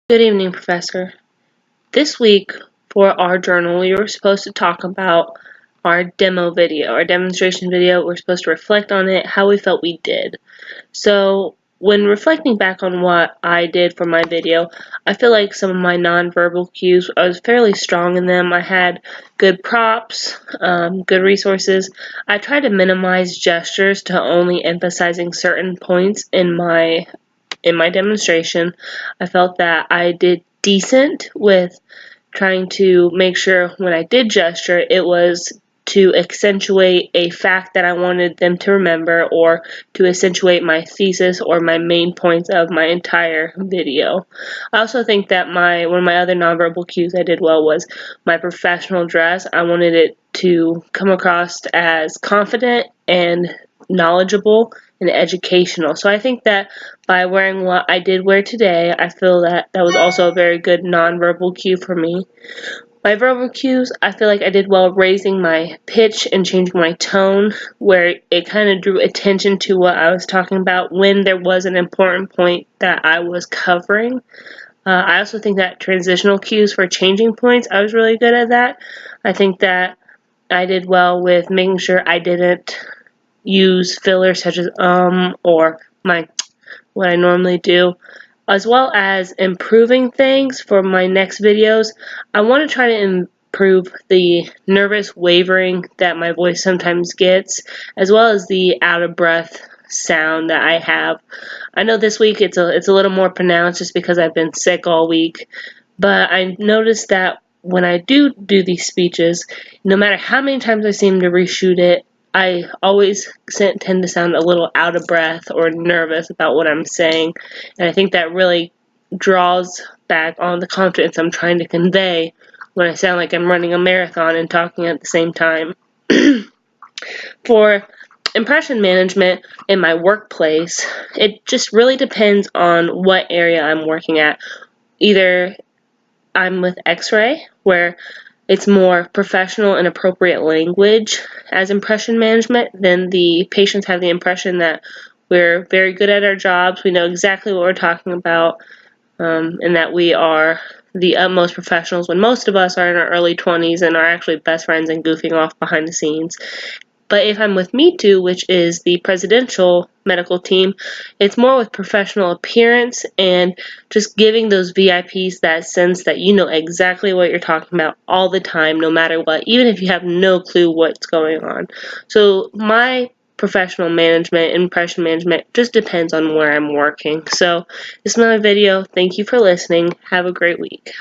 Good evening, Professor. This week for our journal, we were supposed to talk about our demo video, our demonstration video. We're supposed to reflect on it, how we felt we did. So when reflecting back on what I did for my video, I feel like some of my nonverbal cues, I was fairly strong in them. I had good props, good resources. I tried to minimize gestures to only emphasizing certain points in my demonstration. I felt that I did decent with trying to make sure when I did gesture, it was to accentuate a fact that I wanted them to remember, or to accentuate my thesis or my main points of my entire video. I also think that one of my other nonverbal cues I did well was my professional dress. I wanted it to come across as confident and knowledgeable and educational. So I think that by wearing what I did wear today, I feel that that was also a very good nonverbal cue for me. My verbal cues, I feel like I did well raising my pitch and changing my tone, where it kind of drew attention to what I was talking about when there was an important point that I was covering. I also think that transitional cues for changing points, I was really good at that. I think that I did well with making sure I didn't use fillers such as or what I normally do, as well as improving things for my next videos. I want to try to improve the nervous wavering that my voice sometimes gets, as well as the out of breath sound that I have. I know this week it's a little more pronounced just because I've been sick all week, but I noticed that when I do these speeches, no matter how many times I seem to reshoot it, I always tend to sound a little out of breath or nervous about what I'm saying, and I think that really draws back on the confidence I'm trying to convey when I sound like I'm running a marathon and talking at the same time. For impression management in my workplace, it just really depends on what area I'm working at. Either I'm with X-ray, where it's more professional and appropriate language as impression management, then the patients have the impression that we're very good at our jobs, we know exactly what we're talking about, and that we are the utmost professionals, when most of us are in our early 20s and are actually best friends and goofing off behind the scenes. But if I'm with Me Too, which is the presidential medical team, it's more with professional appearance and just giving those VIPs that sense that you know exactly what you're talking about all the time, no matter what, even if you have no clue what's going on. So my professional management, impression management, just depends on where I'm working. So this is my video. Thank you for listening. Have a great week.